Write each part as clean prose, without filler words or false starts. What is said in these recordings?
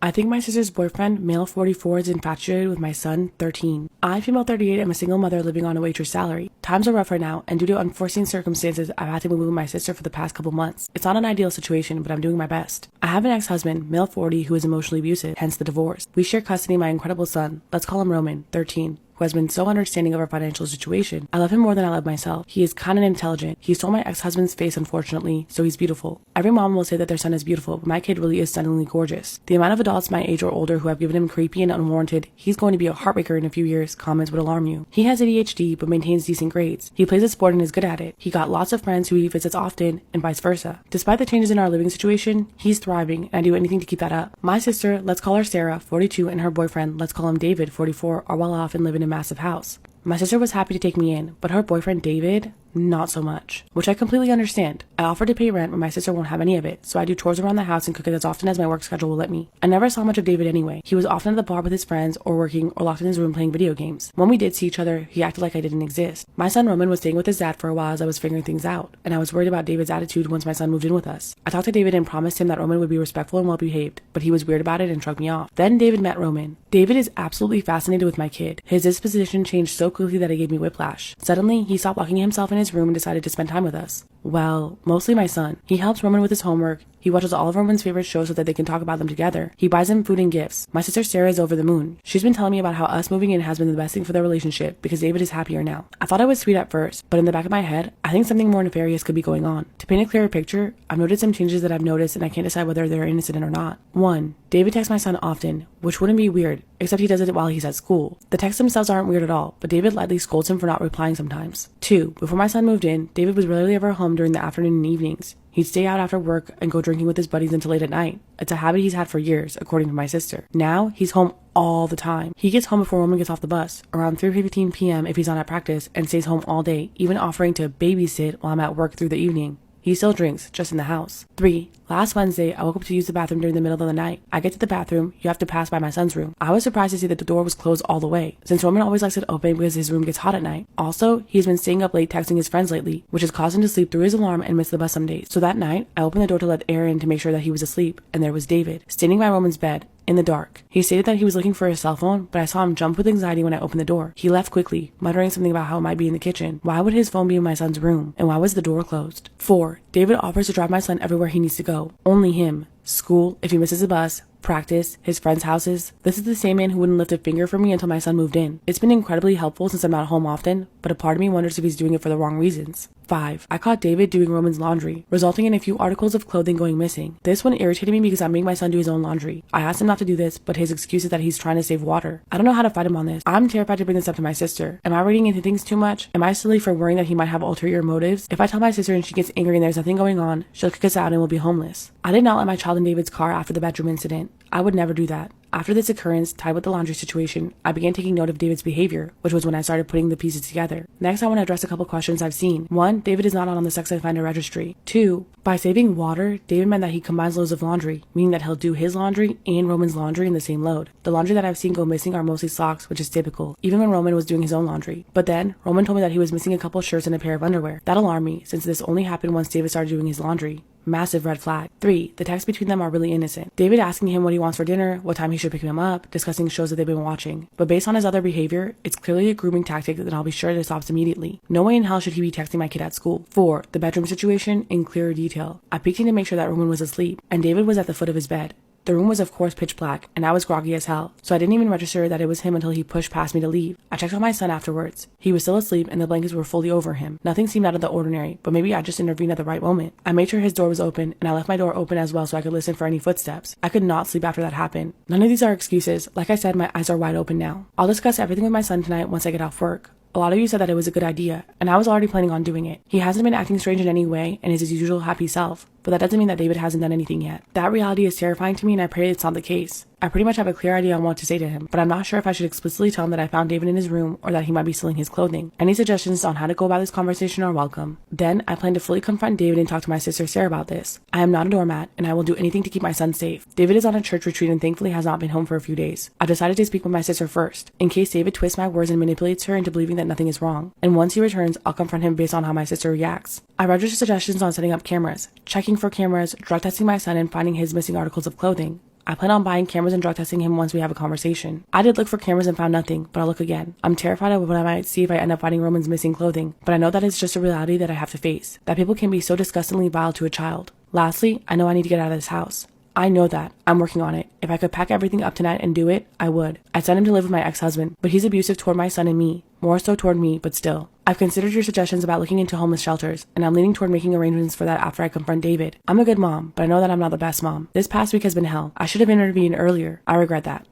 I think my sister's boyfriend, male 44, is infatuated with my son, 13. I, female 38, am a single mother living on a waitress salary. Times are rough right now, and due to unforeseen circumstances, I've had to move with my sister for the past couple months. It's not an ideal situation, but I'm doing my best. I have an ex-husband, male 40, who is emotionally abusive, hence the divorce. We share custody of my incredible son, let's call him Roman, 13. Who has been so understanding of our financial situation. I love him more than I love myself. He is kind and intelligent. He stole my ex-husband's face, unfortunately, so he's beautiful. Every mom will say that their son is beautiful, but my kid really is stunningly gorgeous. The amount of adults my age or older who have given him creepy and unwarranted, he's going to be a heartbreaker in a few years, comments would alarm you. He has ADHD, but maintains decent grades. He plays a sport and is good at it. He got lots of friends who he visits often, and vice versa. Despite the changes in our living situation, he's thriving, and I do anything to keep that up. My sister, let's call her Sarah, 42, and her boyfriend, let's call him David, 44, are well off and live in a massive house. My sister was happy to take me in, but her boyfriend David, not so much, which I completely understand. I offered to pay rent, but my sister won't have any of it, so I do chores around the house and cook it as often as my work schedule will let me. I never saw much of David anyway. He was often at the bar with his friends or working or locked in his room playing video games. When we did see each other, he acted like I didn't exist. My son Roman was staying with his dad for a while as I was figuring things out, and I was worried about David's attitude once my son moved in with us. I talked to David and promised him that Roman would be respectful and well behaved, but he was weird about it and shrugged me off. Then David met Roman. David is absolutely fascinated with my kid. His disposition changed so quickly that it gave me whiplash. Suddenly, he stopped locking himself in his room and decided to spend time with us. Well, mostly my son. He helps Roman with his homework. He watches all of Roman's favorite shows so that they can talk about them together. He buys him food and gifts. My sister Sarah is over the moon. She's been telling me about how us moving in has been the best thing for their relationship because David is happier now. I thought I was sweet at first, but in the back of my head, I think something more nefarious could be going on. To paint a clearer picture, I've noticed some changes that I've noticed and I can't decide whether they're innocent or not. 1. David texts my son often, which wouldn't be weird, except he does it while he's at school. The texts themselves aren't weird at all, but David lightly scolds him for not replying sometimes. 2. Before my son moved in, David was rarely ever home during the afternoon and evenings. He'd stay out after work and go drinking with his buddies until late at night. It's a habit he's had for years, according to my sister. Now, he's home all the time. He gets home before Roman gets off the bus, around 3:15 p.m. if he's not at practice, and stays home all day, even offering to babysit while I'm at work through the evening. He still drinks, just in the house. 3. Last Wednesday, I woke up to use the bathroom during the middle of the night. I get to the bathroom, you have to pass by my son's room. I was surprised to see that the door was closed all the way, since Roman always likes it open because his room gets hot at night. Also, he's been staying up late texting his friends lately, which has caused him to sleep through his alarm and miss the bus some days. So that night, I opened the door to let air in to make sure that he was asleep, and there was David, standing by Roman's bed, in the dark. He stated that he was looking for his cell phone, but I saw him jump with anxiety when I opened the door. He left quickly, muttering something about how it might be in the kitchen. Why would his phone be in my son's room? And why was the door closed? 4. David offers to drive my son everywhere he needs to go. Only him. School, if he misses a bus, practice, his friends' houses. This is the same man who wouldn't lift a finger for me until my son moved in. It's been incredibly helpful since I'm not home often, but a part of me wonders if he's doing it for the wrong reasons. 5. I caught David doing Roman's laundry, resulting in a few articles of clothing going missing. This one irritated me because I'm making my son do his own laundry. I asked him not to do this, but his excuse is that he's trying to save water. I don't know how to fight him on this. I'm terrified to bring this up to my sister. Am I reading into things too much? Am I silly for worrying that he might have ulterior motives? If I tell my sister and she gets angry and there's nothing going on, she'll kick us out and we'll be homeless. I did not let my child in David's car after the bedroom incident. I would never do that. After this occurrence, tied with the laundry situation, I began taking note of David's behavior, which was when I started putting the pieces together. Next, I want to address a couple questions I've seen. 1. David is not on the Sex I Finder registry. 2. By saving water, David meant that he combines loads of laundry, meaning that he'll do his laundry and Roman's laundry in the same load. The laundry that I've seen go missing are mostly socks, which is typical, even when Roman was doing his own laundry. But then, Roman told me that he was missing a couple shirts and a pair of underwear. That alarmed me, since this only happened once David started doing his laundry. Massive red flag. 3. The texts between them are really innocent. David asking him what he wants for dinner, what time he should pick him up, discussing shows that they've been watching. But based on his other behavior, it's clearly a grooming tactic that I'll be sure to stop immediately. No way in hell should he be texting my kid at school. 4. The bedroom situation in clearer detail. I peeked in to make sure that Roman was asleep, and David was at the foot of his bed. The room was of course pitch black, and I was groggy as hell, so I didn't even register that it was him until he pushed past me to leave. I checked on my son afterwards. He was still asleep and the blankets were fully over him. Nothing seemed out of the ordinary, but maybe I just intervened at the right moment. I made sure his door was open, and I left my door open as well so I could listen for any footsteps. I could not sleep after that happened. None of these are excuses. Like I said, my eyes are wide open now. I'll discuss everything with my son tonight once I get off work. A lot of you said that it was a good idea, and I was already planning on doing it. He hasn't been acting strange in any way and is his usual happy self, but that doesn't mean that David hasn't done anything yet. That reality is terrifying to me, and I pray it's not the case. I pretty much have a clear idea on what to say to him, but I'm not sure if I should explicitly tell him that I found David in his room or that he might be stealing his clothing. Any suggestions on how to go about this conversation are welcome. Then, I plan to fully confront David and talk to my sister Sarah about this. I am not a doormat, and I will do anything to keep my son safe. David is on a church retreat and thankfully has not been home for a few days. I've decided to speak with my sister first, in case David twists my words and manipulates her into believing that nothing is wrong. And once he returns, I'll confront him based on how my sister reacts. I read your suggestions on setting up cameras, checking for cameras, drug testing my son, and finding his missing articles of clothing. I plan on buying cameras and drug testing him once we have a conversation. I did look for cameras and found nothing, but I'll look again. I'm terrified of what I might see if I end up finding Roman's missing clothing, but I know that it's just a reality that I have to face, that people can be so disgustingly vile to a child. Lastly, I know I need to get out of this house. I know that. I'm working on it. If I could pack everything up tonight and do it, I would. I'd send him to live with my ex-husband, but he's abusive toward my son and me. More so toward me, but still. I've considered your suggestions about looking into homeless shelters, and I'm leaning toward making arrangements for that after I confront David. I'm a good mom, but I know that I'm not the best mom. This past week has been hell. I should have intervened earlier. I regret that.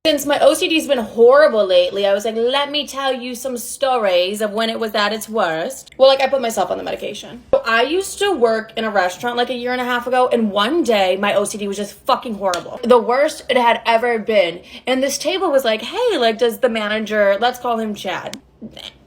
Since my OCD's been horrible lately, I was like, let me tell you some stories of when it was at its worst. Well, like, I put myself on the medication. So I used to work in a restaurant like a year and a half ago, and one day my OCD was just fucking horrible. The worst it had ever been. And this table was like, hey, like, does the manager, let's call him Chad.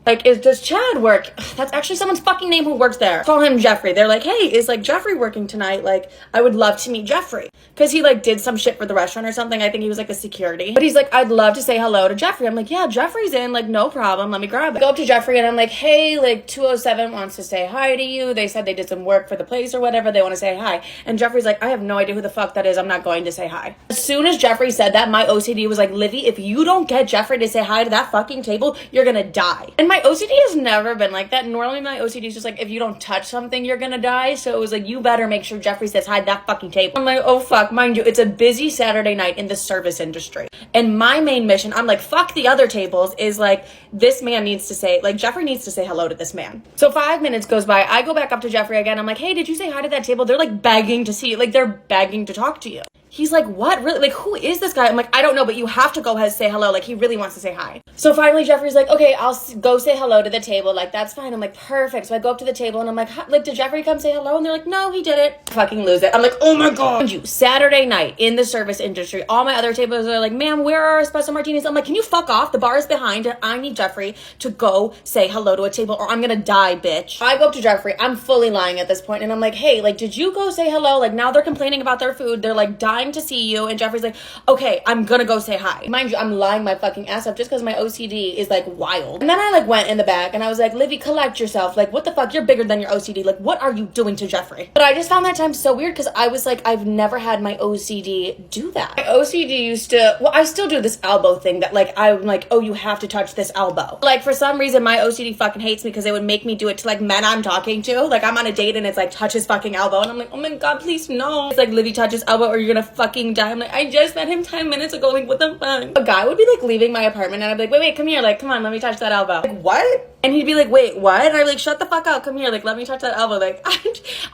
Like, does Chad work? That's actually someone's fucking name who works there. Call him Jeffrey. They're like, hey, is like Jeffrey working tonight? Like, I would love to meet Jeffrey. Cause he like did some shit for the restaurant or something. I think he was like a security. But he's like, I'd love to say hello to Jeffrey. I'm like, yeah, Jeffrey's in, like, no problem. Let me grab it. I go up to Jeffrey and I'm like, hey, like 207 wants to say hi to you. They said they did some work for the place or whatever. They want to say hi. And Jeffrey's like, I have no idea who the fuck that is. I'm not going to say hi. As soon as Jeffrey said that, my OCD was like, Livy, if you don't get Jeffrey to say hi to that fucking table, you're gonna die. And my OCD has never been like that. Normally my OCD is just like, if you don't touch something, you're gonna die. So it was like, you better make sure Jeffrey says hi to that fucking table. I'm like, oh fuck, mind you, it's a busy Saturday night in the service industry. And my main mission, I'm like, fuck the other tables, is like, this man needs to say, like, Jeffrey needs to say hello to this man. So 5 minutes goes by. I go back up to Jeffrey again. I'm like, hey, did you say hi to that table? They're like begging to see you. Like, they're begging to talk to you. He's like, what? Really? Like, who is this guy? I'm like, I don't know, but you have to go ahead and say hello. Like, he really wants to say hi. So finally, Jeffrey's like, okay, I'll go say hello to the table. Like, that's fine. I'm like, perfect. So I go up to the table and I'm like, did Jeffrey come say hello? And they're like, no, he didn't. Fucking lose it. I'm like, oh my God. You, Saturday night in the service industry, all my other tables are like, ma'am, where are our espresso martinis? I'm like, can you fuck off? The bar is behind and I need Jeffrey to go say hello to a table or I'm gonna die, bitch. I go up to Jeffrey. I'm fully lying at this point and I'm like, hey, like, did you go say hello? Like, now they're complaining about their food. They're like dying to see you. And Jeffrey's like, okay, I'm gonna go say hi. Mind you, I'm lying my fucking ass up just because my OCD is like wild. And then I like went in the back and I was like, Livy, collect yourself. Like, what the fuck? You're bigger than your OCD. Like, what are you doing to Jeffrey? But I just found that time so weird because I was like, I've never had my OCD do that. My OCD used to, well, I still do this elbow thing that like, I'm like, oh, you have to touch this elbow. Like, for some reason, my OCD fucking hates me because they would make me do it to like men I'm talking to. Like, I'm on a date and it's like, touch his fucking elbow. And I'm like, oh my God, please no. It's like, Livy, touch his elbow or you're gonna fucking die. I'm like, I just met him 10 minutes ago. Like, what the fuck? A guy would be like leaving my apartment and I'd be like, wait, come here. Like, come on, let me touch that elbow. Like, what? And he'd be like, wait, what? And I'd be like, shut the fuck up. Come here. Like, let me touch that elbow. Like,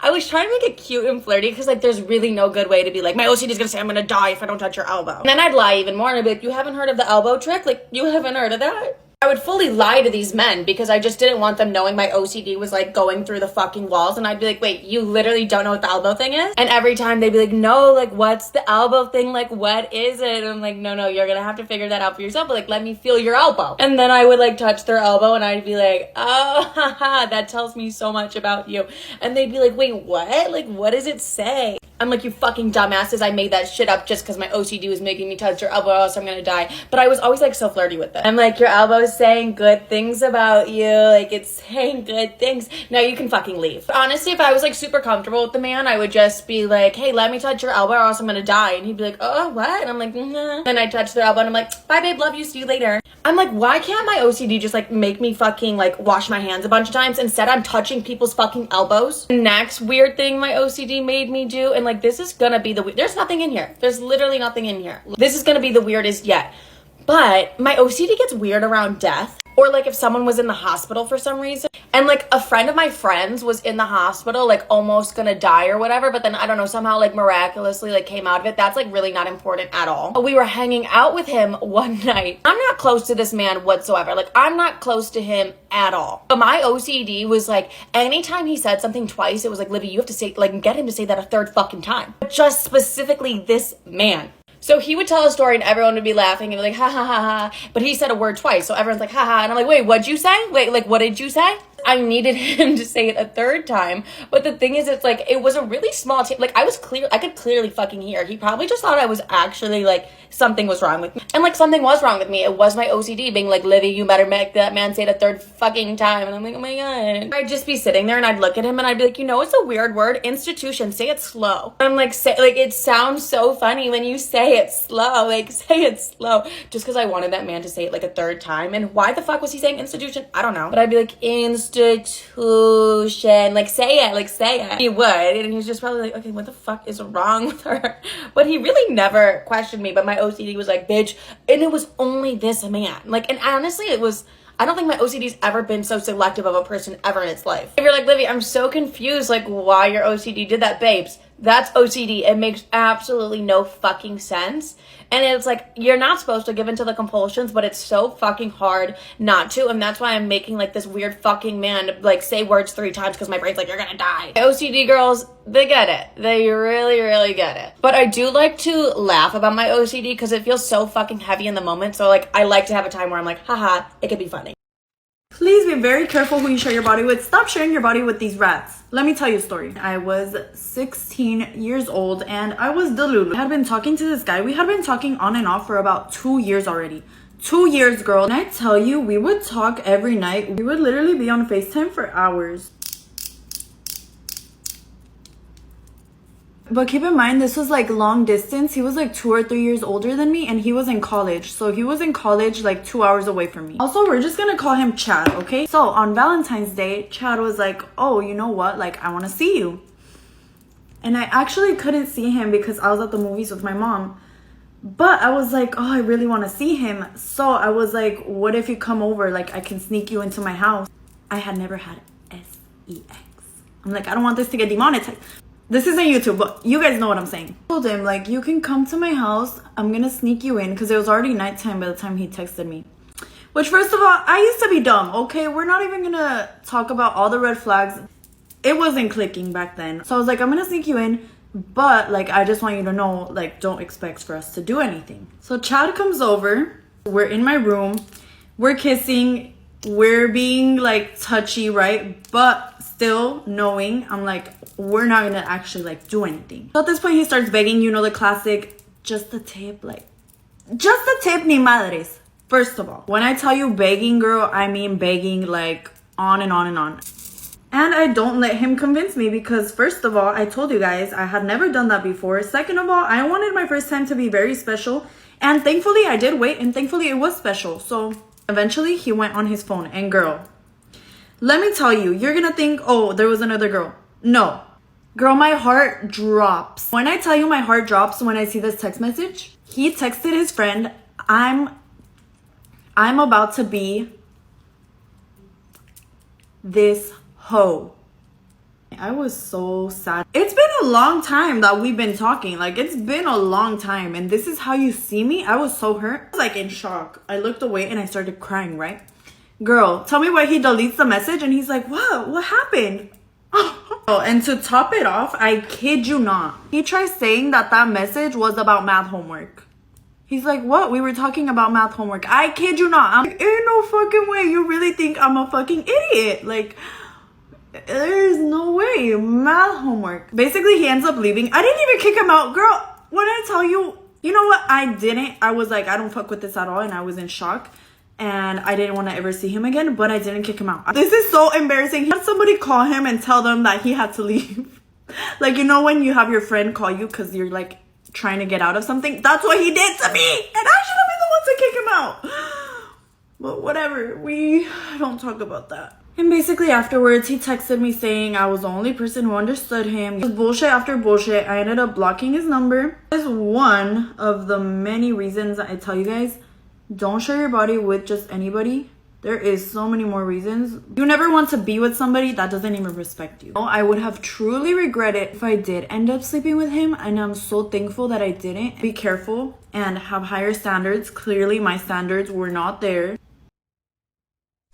I was trying to make it cute and flirty because like, there's really no good way to be like, my OCD is gonna say I'm gonna die if I don't touch your elbow. And then I'd lie even more and I'd be like, you haven't heard of the elbow trick? Like, you haven't heard of that? I would fully lie to these men because I just didn't want them knowing my OCD was like going through the fucking walls. And I'd be like, wait, you literally don't know what the elbow thing is? And every time they'd be like, no, like, what's the elbow thing? Like, what is it? And I'm like, no, you're gonna have to figure that out for yourself. But like, let me feel your elbow. And then I would like touch their elbow and I'd be like, oh, haha, that tells me so much about you. And they'd be like, wait, what? Like, what does it say? I'm like, you fucking dumbasses, I made that shit up just because my OCD was making me touch your elbow or else I'm gonna die. But I was always like so flirty with it. I'm like, your elbow is saying good things about you. Like, it's saying good things. Now you can fucking leave. But honestly, if I was like super comfortable with the man, I would just be like, hey, let me touch your elbow or else I'm gonna die. And he'd be like, oh, what? And I'm like, nah. Then I touch their elbow and I'm like, bye babe, love you, see you later. I'm like, why can't my OCD just like make me fucking like wash my hands a bunch of times? Instead, I'm touching people's fucking elbows. The next weird thing my OCD made me do, and like, this is gonna be there's nothing in here. There's literally nothing in here. This is gonna be the weirdest yet. But my OCD gets weird around death. Or like if someone was in the hospital for some reason. And like a friend of my friends was in the hospital, like almost gonna die or whatever. But then I don't know, somehow like miraculously like came out of it. That's like really not important at all. We were hanging out with him one night. I'm not close to this man whatsoever. Like I'm not close to him at all. But my OCD was like, anytime he said something twice, it was like, Livy, you have to say, like, get him to say that a third fucking time. But just specifically this man. So he would tell a story and everyone would be laughing and be like, ha ha ha ha. But he said a word twice. So everyone's like, ha ha. And I'm like, wait, what'd you say? Wait, like, what did you say? I needed him to say it a third time. But the thing is, it's like, it was a really small tape. Like, I could clearly fucking hear. He probably just thought I was actually, like, something was wrong with me. And, like, something was wrong with me. It was my OCD being like, Livy, you better make that man say it a third fucking time. And I'm like, oh my God. I'd just be sitting there and I'd look at him and I'd be like, you know, it's a weird word. Institution. Say it slow. I'm like, it sounds so funny when you say it slow. Like, say it slow. Just because I wanted that man to say it, like, a third time. And why the fuck was he saying institution? I don't know. But I'd be like, institution. Like, say it. Like, say it. He would. And he's just probably like, okay, what the fuck is wrong with her? But he really never questioned me. But my OCD was like, bitch. And it was only this man. Like, and honestly, I don't think my OCD's ever been so selective of a person ever in its life. If you're like, Livy, I'm so confused, like, why your OCD did that, babes. That's OCD. It makes absolutely no fucking sense. And it's like, you're not supposed to give into the compulsions, but it's so fucking hard not to. And that's why I'm making, like, this weird fucking man, like, say words 3 times because my brain's like, you're gonna die. OCD girls, they get it. They really, really get it. But I do like to laugh about my OCD because it feels so fucking heavy in the moment. So, like, I like to have a time where I'm like, haha, it could be funny. Please be very careful who you share your body with. Stop sharing your body with these rats. Let me tell you a story. I was 16 years old and I was delulu. I had been talking to this guy. We had been talking on and off for about 2 years already. 2 years, girl. And I tell you, we would talk every night. We would literally be on FaceTime for hours. But keep in mind, this was like long distance. He was like 2 or 3 years older than me and he was in college. So he was in college like 2 hours away from me. Also, we're just gonna call him Chad, okay? So on Valentine's Day, Chad was like, oh, you know what? Like, I wanna see you. And I actually couldn't see him because I was at the movies with my mom. But I was like, oh, I really wanna see him. So I was like, what if you come over? Like, I can sneak you into my house. I had never had sex. I'm like, I don't want this to get demonetized. This isn't YouTube, but you guys know what I'm saying. I told him, like, you can come to my house. I'm gonna sneak you in because it was already nighttime by the time he texted me. Which, first of all, I used to be dumb, okay? We're not even gonna talk about all the red flags. It wasn't clicking back then. So I was like, I'm gonna sneak you in, but, like, I just want you to know, like, don't expect for us to do anything. So Chad comes over. We're in my room. We're kissing. We're being, like, touchy, right? But still knowing, I'm like, we're not gonna actually, like, do anything. So at this point, he starts begging, you know, the classic, just a tip, like, just a tip, ni madres. First of all, when I tell you begging, girl, I mean begging, like, on and on and on. And I don't let him convince me because, first of all, I told you guys, I had never done that before. Second of all, I wanted my first time to be very special. And thankfully, I did wait, and thankfully, it was special. So eventually, he went on his phone, and girl, let me tell you, you're gonna think, oh, there was another girl. No. Girl, my heart drops. When I tell you my heart drops when I see this text message, he texted his friend, I'm about to be this hoe. I was so sad. It's been a long time that we've been talking. Like, it's been a long time. And this is how you see me? I was so hurt. I was like in shock. I looked away and I started crying, right? Girl, tell me why he deletes the message and he's like, what? What happened? Oh, and to top it off, I kid you not, he tries saying that message was about math homework. He's like, what? We were talking about math homework. I kid you not. I'm like, ain't no fucking way. You really think I'm a fucking idiot? Like, there's no way. Math homework. Basically, he ends up leaving. I didn't even kick him out. Girl, when I tell you, you know what? I didn't. I was like, I don't fuck with this at all. And I was in shock. And I didn't want to ever see him again, but I didn't kick him out. This is so embarrassing. He had somebody call him and tell them that he had to leave. Like, you know when you have your friend call you because you're like trying to get out of something? That's what he did to me. And I should have been the one to kick him out. But whatever. We don't talk about that. And basically afterwards, he texted me saying I was the only person who understood him. Just bullshit after bullshit. I ended up blocking his number. That is one of the many reasons I tell you guys, don't share your body with just anybody. There is so many more reasons. You never want to be with somebody that doesn't even respect you. I would have truly regretted if I did end up sleeping with him, and I'm so thankful that I didn't. Be careful and have higher standards. Clearly, my standards were not there.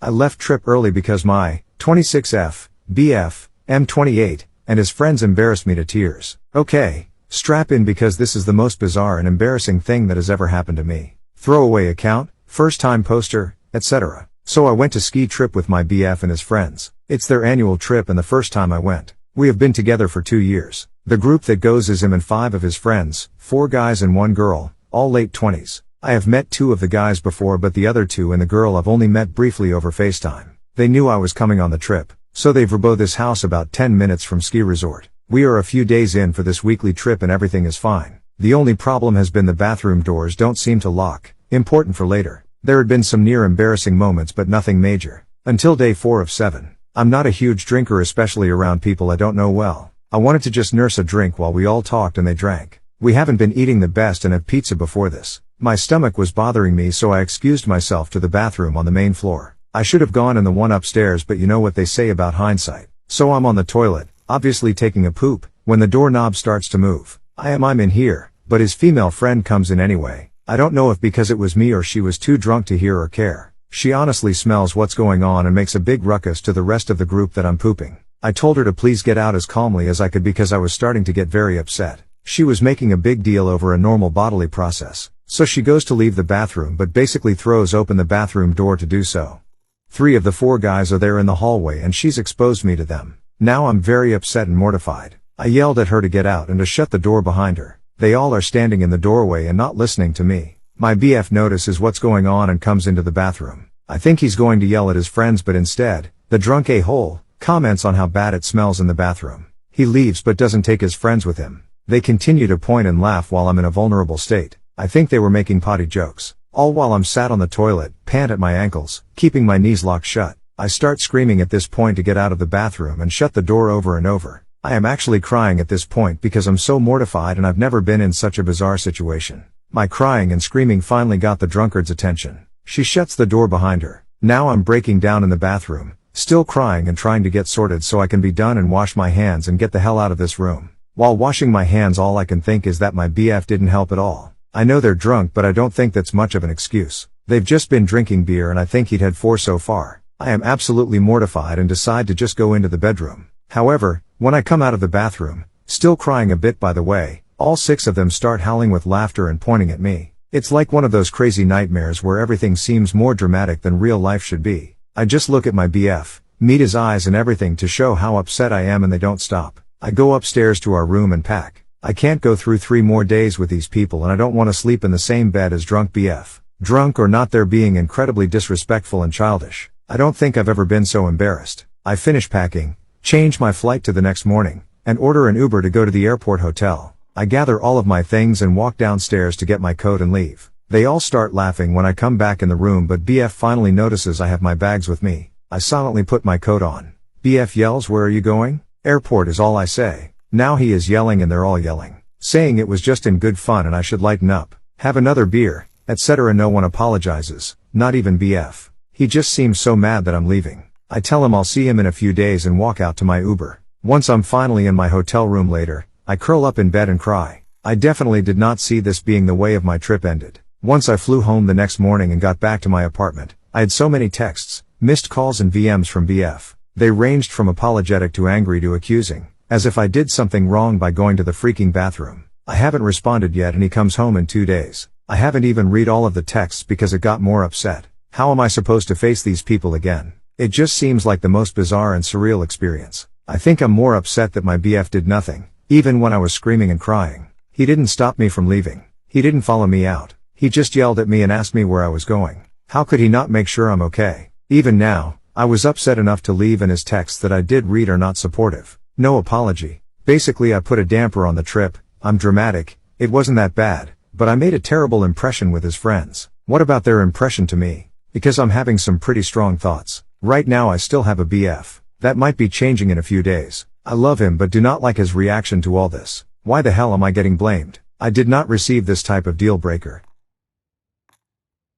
I left trip early because my 26F, BF, M28, and his friends embarrassed me to tears. Okay, strap in because this is the most bizarre and embarrassing thing that has ever happened to me. Throwaway account, first time poster, etc. So I went to ski trip with my BF and his friends. It's their annual trip and the first time I went. We have been together for 2 years. The group that goes is him and 5 of his friends, 4 guys and 1 girl, all late 20s. I have met 2 of the guys before, but the other 2 and the girl I've only met briefly over FaceTime. They knew I was coming on the trip, so they verbo this house about 10 minutes from ski resort. We are a few days in for this weekly trip and everything is fine. The only problem has been the bathroom doors don't seem to lock. Important for later. There had been some near embarrassing moments but nothing major. Until day 4 of 7. I'm not a huge drinker, especially around people I don't know well. I wanted to just nurse a drink while we all talked and they drank. We haven't been eating the best and have pizza before this. My stomach was bothering me, so I excused myself to the bathroom on the main floor. I should have gone in the one upstairs, but you know what they say about hindsight. So I'm on the toilet, obviously taking a poop, when the doorknob starts to move. I'm in here, but his female friend comes in anyway. I don't know if because it was me or she was too drunk to hear or care. She honestly smells what's going on and makes a big ruckus to the rest of the group that I'm pooping. I told her to please get out as calmly as I could because I was starting to get very upset. She was making a big deal over a normal bodily process. So she goes to leave the bathroom but basically throws open the bathroom door to do so. 3 of the 4 guys are there in the hallway and she's exposed me to them. Now I'm very upset and mortified. I yelled at her to get out and to shut the door behind her. They all are standing in the doorway and not listening to me. My BF notices what's going on and comes into the bathroom. I think he's going to yell at his friends, but instead, the drunk a-hole comments on how bad it smells in the bathroom. He leaves but doesn't take his friends with him. They continue to point and laugh while I'm in a vulnerable state. I think they were making potty jokes. All while I'm sat on the toilet, pant at my ankles, keeping my knees locked shut. I start screaming at this point to get out of the bathroom and shut the door over and over. I am actually crying at this point because I'm so mortified and I've never been in such a bizarre situation. My crying and screaming finally got the drunkard's attention. She shuts the door behind her. Now I'm breaking down in the bathroom, still crying and trying to get sorted so I can be done and wash my hands and get the hell out of this room. While washing my hands, all I can think is that my BF didn't help at all. I know they're drunk, but I don't think that's much of an excuse. They've just been drinking beer and I think he'd had 4 so far. I am absolutely mortified and decide to just go into the bedroom. However, when I come out of the bathroom, still crying a bit by the way, all 6 of them start howling with laughter and pointing at me. It's like one of those crazy nightmares where everything seems more dramatic than real life should be. I just look at my BF, meet his eyes and everything to show how upset I am, and they don't stop. I go upstairs to our room and pack. I can't go through 3 more days with these people and I don't want to sleep in the same bed as drunk BF. Drunk or not, they're being incredibly disrespectful and childish. I don't think I've ever been so embarrassed. I finish packing, change my flight to the next morning, and order an Uber to go to the airport hotel. I gather all of my things and walk downstairs to get my coat and leave. They all start laughing when I come back in the room, but BF finally notices I have my bags with me. I silently put my coat on. BF yells, "Where are you going?" "Airport," is all I say. Now he is yelling and they're all yelling, saying it was just in good fun and I should lighten up, have another beer, etc. No one apologizes, not even BF. He just seems so mad that I'm leaving. I tell him I'll see him in a few days and walk out to my Uber. Once I'm finally in my hotel room later, I curl up in bed and cry. I definitely did not see this being the way of my trip ended. Once I flew home the next morning and got back to my apartment, I had so many texts, missed calls and VMs from BF. They ranged from apologetic to angry to accusing, as if I did something wrong by going to the freaking bathroom. I haven't responded yet and he comes home in 2 days. I haven't even read all of the texts because it got more upset. How am I supposed to face these people again? It just seems like the most bizarre and surreal experience. I think I'm more upset that my BF did nothing, even when I was screaming and crying. He didn't stop me from leaving. He didn't follow me out. He just yelled at me and asked me where I was going. How could he not make sure I'm okay? Even now, I was upset enough to leave, and his texts that I did read are not supportive. No apology. Basically, I put a damper on the trip. I'm dramatic. It wasn't that bad, but I made a terrible impression with his friends. What about their impression to me? Because I'm having some pretty strong thoughts. Right now I still have a BF. That might be changing in a few days. I love him but do not like his reaction to all this. Why the hell am I getting blamed? I did not receive this type of deal breaker.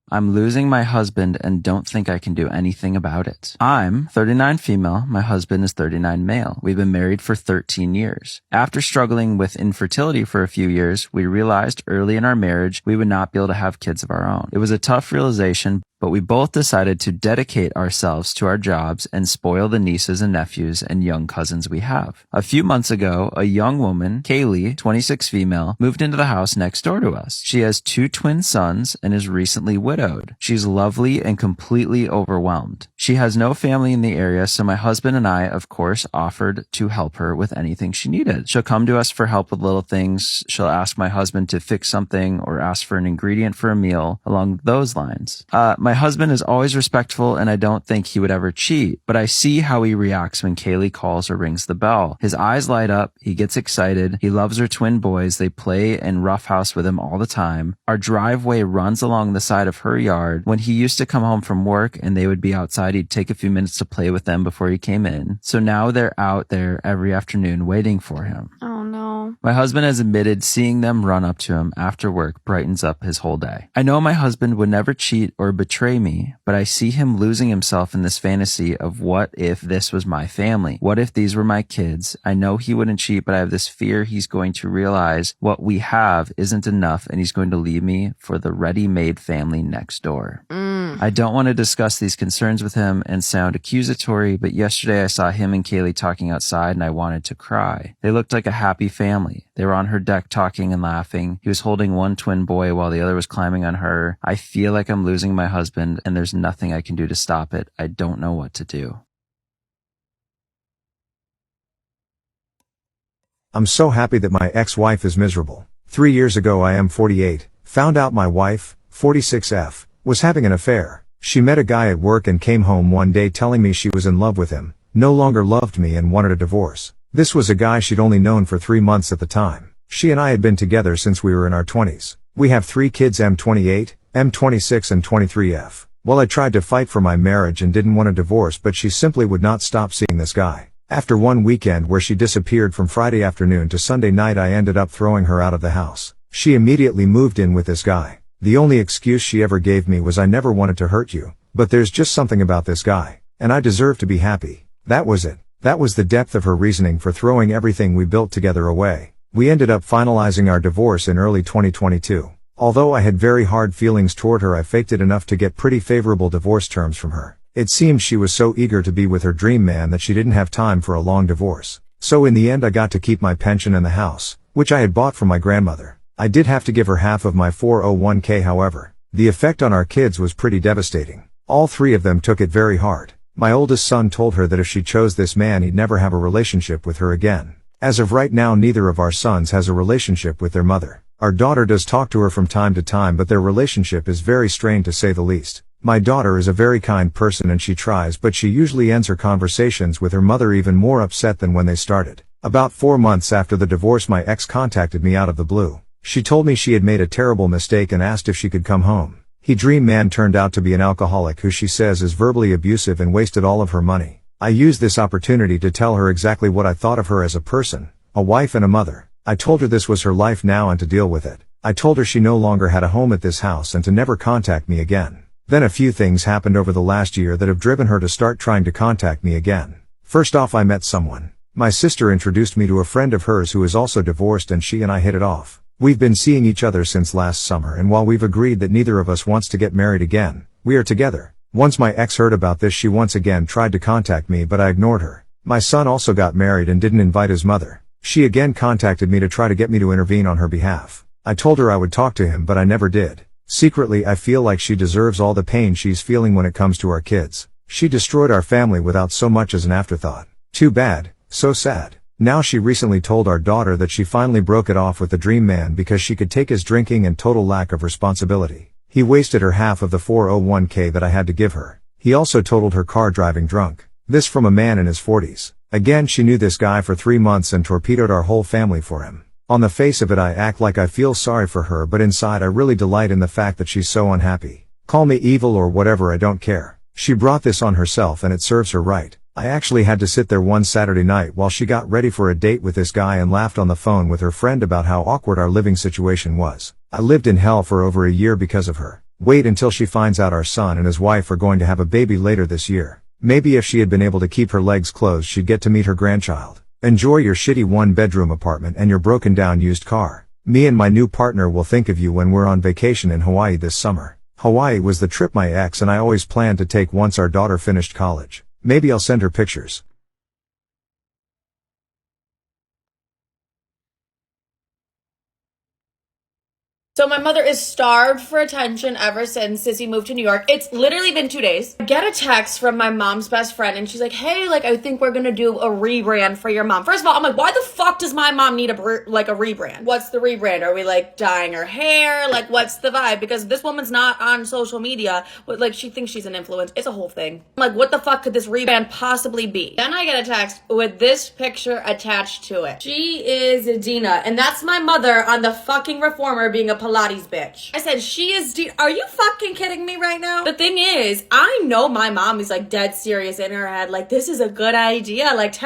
I'm losing my husband and don't think I can do anything about it. I'm 39 female, my husband is 39 male. We've been married for 13 years. After struggling with infertility for a few years, we realized early in our marriage we would not be able to have kids of our own. It was a tough realization, but we both decided to dedicate ourselves to our jobs and spoil the nieces and nephews and young cousins we have. A few months ago, a young woman, Kaylee, 26 female, moved into the house next door to us. She has 2 twin sons and is recently widowed. She's lovely and completely overwhelmed. She has no family in the area, so my husband and I, of course, offered to help her with anything she needed. She'll come to us for help with little things. She'll ask my husband to fix something or ask for an ingredient for a meal along those lines. My husband is always respectful and I don't think he would ever cheat, but I see how he reacts when Kaylee calls or rings the bell. His eyes light up. He gets excited. He loves her twin boys. They play and roughhouse with him all the time. Our driveway runs along the side of her yard. When he used to come home from work and they would be outside, he'd take a few minutes to play with them before he came in. So now they're out there every afternoon waiting for him. Oh no. My husband has admitted seeing them run up to him after work brightens up his whole day. I know my husband would never cheat or betray me, but I see him losing himself in this fantasy of what if this was my family? What if these were my kids? I know he wouldn't cheat, but I have this fear he's going to realize what we have isn't enough and he's going to leave me for the ready-made family next door. I don't want to discuss these concerns with him and sound accusatory, but yesterday I saw him and Kaylee talking outside and I wanted to cry. They looked like a happy family. They were on her deck talking and laughing. He was holding one twin boy while the other was climbing on her. I feel like I'm losing my husband and there's nothing I can do to stop it. I don't know what to do. I'm so happy that my ex-wife is miserable. 3 years ago I am 48, found out my wife, 46F, was having an affair. She met a guy at work and came home one day telling me she was in love with him, no longer loved me and wanted a divorce. This was a guy she'd only known for 3 months at the time. She and I had been together since we were in our 20s. We have 3 kids, M28, M26 and 23F. Well, I tried to fight for my marriage and didn't want a divorce, but she simply would not stop seeing this guy. After one weekend where she disappeared from Friday afternoon to Sunday night, I ended up throwing her out of the house. She immediately moved in with this guy. The only excuse she ever gave me was I never wanted to hurt you, but there's just something about this guy, and I deserve to be happy. That was it. That was the depth of her reasoning for throwing everything we built together away. We ended up finalizing our divorce in early 2022. Although I had very hard feelings toward her, I faked it enough to get pretty favorable divorce terms from her. It seemed she was so eager to be with her dream man that she didn't have time for a long divorce. So in the end I got to keep my pension and the house, which I had bought from my grandmother. I did have to give her half of my 401k, however. The effect on our kids was pretty devastating. All 3 of them took it very hard. My oldest son told her that if she chose this man he'd never have a relationship with her again. As of right now, neither of our sons has a relationship with their mother. Our daughter does talk to her from time to time, but their relationship is very strained to say the least. My daughter is a very kind person and she tries, but she usually ends her conversations with her mother even more upset than when they started. About 4 months after the divorce, my ex contacted me out of the blue. She told me she had made a terrible mistake and asked if she could come home. He dream man turned out to be an alcoholic who she says is verbally abusive and wasted all of her money. I used this opportunity to tell her exactly what I thought of her as a person, a wife and a mother. I told her this was her life now and to deal with it. I told her she no longer had a home at this house and to never contact me again. Then a few things happened over the last year that have driven her to start trying to contact me again. First off, I met someone. My sister introduced me to a friend of hers who is also divorced, and she and I hit it off. We've been seeing each other since last summer, and while we've agreed that neither of us wants to get married again, we are together. Once my ex heard about this, she once again tried to contact me, but I ignored her. My son also got married and didn't invite his mother. She again contacted me to try to get me to intervene on her behalf. I told her I would talk to him, but I never did. Secretly, I feel like she deserves all the pain she's feeling when it comes to our kids. She destroyed our family without so much as an afterthought. Too bad. So sad. Now she recently told our daughter that she finally broke it off with the dream man because she could take his drinking and total lack of responsibility. He wasted her half of the 401k that I had to give her. He also totaled her car driving drunk. This from a man in his 40s. Again, she knew this guy for 3 months and torpedoed our whole family for him. On the face of it, I act like I feel sorry for her, but inside I really delight in the fact that she's so unhappy. Call me evil or whatever, I don't care. She brought this on herself and it serves her right. I actually had to sit there one Saturday night while she got ready for a date with this guy and laughed on the phone with her friend about how awkward our living situation was. I lived in hell for over a year because of her. Wait until she finds out our son and his wife are going to have a baby later this year. Maybe if she had been able to keep her legs closed, she'd get to meet her grandchild. Enjoy your shitty 1-bedroom apartment and your broken down used car. Me and my new partner will think of you when we're on vacation in Hawaii this summer. Hawaii was the trip my ex and I always planned to take once our daughter finished college. Maybe I'll send her pictures. So my mother is starved for attention ever since Sissy moved to New York. It's literally been 2 days. I get a text from my mom's best friend and she's like, hey, like, I think we're gonna do a rebrand for your mom. First of all, I'm like, why the fuck does my mom need a rebrand? What's the rebrand? Are we like dyeing her hair? Like, what's the vibe? Because this woman's not on social media, but like, she thinks she's an influencer. It's a whole thing. I'm like, what the fuck could this rebrand possibly be? Then I get a text with this picture attached to it. She is Dina, and that's my mother on the fucking Reformer being a Pilates bitch. I said, she is Dina. Are you fucking kidding me right now? The thing is, I know my mom is like dead serious in her head. Like, this is a good idea. Like,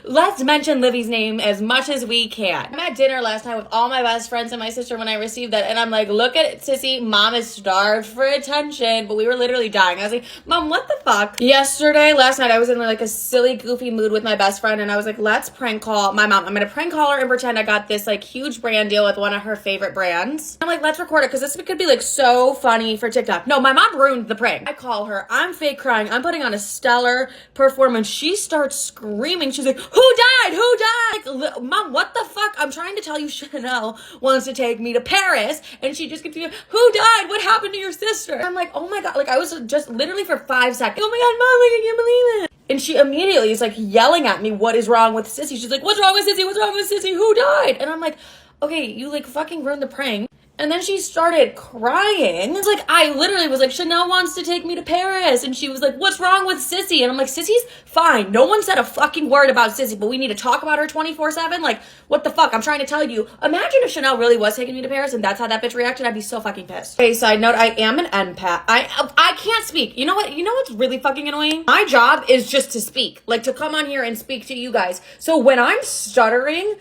let's mention Livy's name as much as we can. I'm at dinner last night with all my best friends and my sister when I received that. And I'm like, look at it, Sissy. Mom is starved for attention. But we were literally dying. I was like, Mom, what the fuck? Last night, I was in like a silly, goofy mood with my best friend. And I was like, let's prank call my mom. I'm going to prank call her and pretend I got this like huge brand deal with one of her favorite brands. I'm like, let's record it because this could be like so funny for TikTok. No, my mom ruined the prank. I call her. I'm fake crying. I'm putting on a stellar performance. She starts screaming. She's like, who died? Who died? Like, Mom, what the fuck? I'm trying to tell you Chanel wants to take me to Paris. And she just keeps going, who died? What happened to your sister? I'm like, oh my God. Like, I was just literally for 5 seconds. Oh my God, Mom, like, I can't believe it. And she immediately is like yelling at me, what is wrong with Sissy? She's like, what's wrong with Sissy? What's wrong with Sissy? Who died? And I'm like, okay, you like fucking ruined the prank. And then she started crying. It's like, I literally was like, Chanel wants to take me to Paris. And she was like, what's wrong with Sissy? And I'm like, Sissy's fine. No one said a fucking word about Sissy, but we need to talk about her 24/7. Like, what the fuck? I'm trying to tell you. Imagine if Chanel really was taking me to Paris and that's how that bitch reacted. I'd be so fucking pissed. Okay, side note, I am an empath. I can't speak. You know what? You know what's really fucking annoying? My job is just to speak. Like, to come on here and speak to you guys. So when I'm stuttering,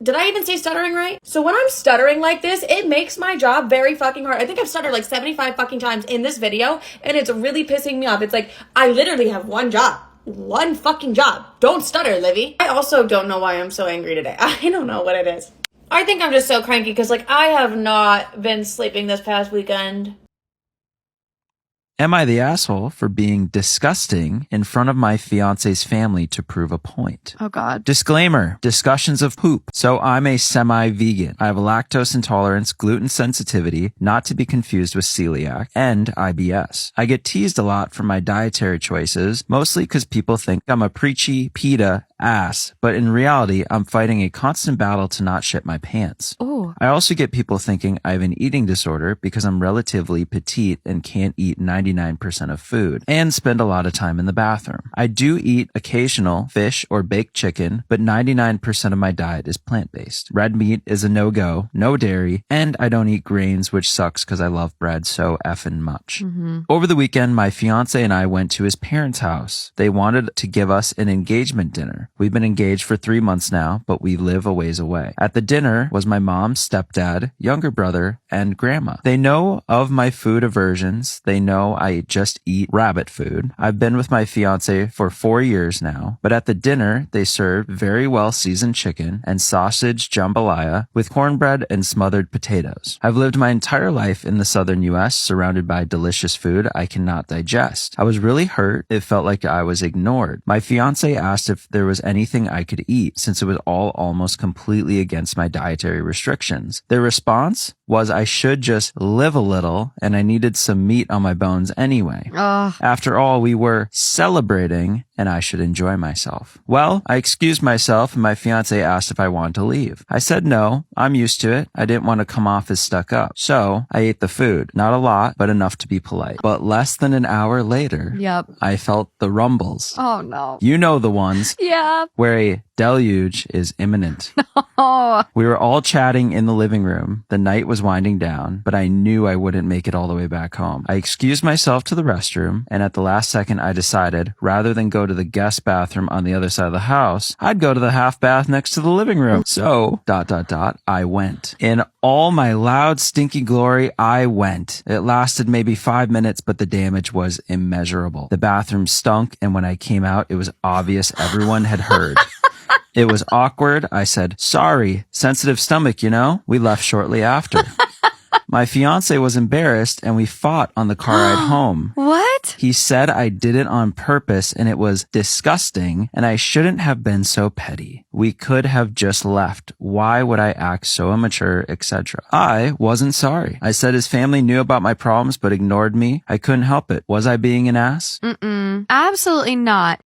did I even say stuttering right? So when I'm stuttering like this, it makes my job very fucking hard. I think I've stuttered like 75 fucking times in this video, and it's really pissing me off. It's like, I literally have one job. One fucking job. Don't stutter, Livy. I also don't know why I'm so angry today. I don't know what it is. I think I'm just so cranky because like I have not been sleeping this past weekend. Am I the asshole for being disgusting in front of my fiance's family to prove a point? Oh God. Disclaimer, discussions of poop. So I'm a semi-vegan. I have a lactose intolerance, gluten sensitivity, not to be confused with celiac, and IBS. I get teased a lot for my dietary choices, mostly because people think I'm a preachy PETA ass, but in reality, I'm fighting a constant battle to not shit my pants. Oh. I also get people thinking I have an eating disorder because I'm relatively petite and can't eat 99% of food and spend a lot of time in the bathroom. I do eat occasional fish or baked chicken, but 99% of my diet is plant-based. Red meat is a no-go, no dairy, and I don't eat grains, which sucks because I love bread so effing much. Over the weekend, my fiance and I went to his parents' house. They wanted to give us an engagement dinner. We've been engaged for 3 months now, but we live a ways away. At the dinner was my mom, stepdad, younger brother, and grandma. They know of my food aversions. They know I just eat rabbit food. I've been with my fiance for 4 years now, but at the dinner, they served very well seasoned chicken and sausage jambalaya with cornbread and smothered potatoes. I've lived my entire life in the southern U.S. surrounded by delicious food I cannot digest. I was really hurt. It felt like I was ignored. My fiance asked if there was anything I could eat since it was all almost completely against my dietary restrictions. Their response was I should just live a little and I needed some meat on my bones anyway. After all, we were celebrating and I should enjoy myself. Well, I excused myself and my fiance asked if I wanted to leave. I said no, I'm used to it. I didn't want to come off as stuck up. So I ate the food. Not a lot, but enough to be polite. But less than an hour later, I felt the rumbles. Oh no. You know the ones. Yeah. Where a deluge is imminent. Oh. We were all chatting in the living room. The night was winding down, but I knew I wouldn't make it all the way back home. I excused myself to the restroom, and at the last second I decided, rather than go to the guest bathroom on the other side of the house, I'd go to the half bath next to the living room. So, I went. In all my loud, stinky glory, I went. It lasted maybe 5 minutes, but the damage was immeasurable. The bathroom stunk, and when I came out, it was obvious everyone had heard. It was awkward. I said, sorry, sensitive stomach, you know? We left shortly after. My fiance was embarrassed and we fought on the car ride home. What? He said I did it on purpose and it was disgusting and I shouldn't have been so petty. We could have just left. Why would I act so immature, etc.? I wasn't sorry. I said his family knew about my problems but ignored me. I couldn't help it. Was I being an ass? Absolutely not.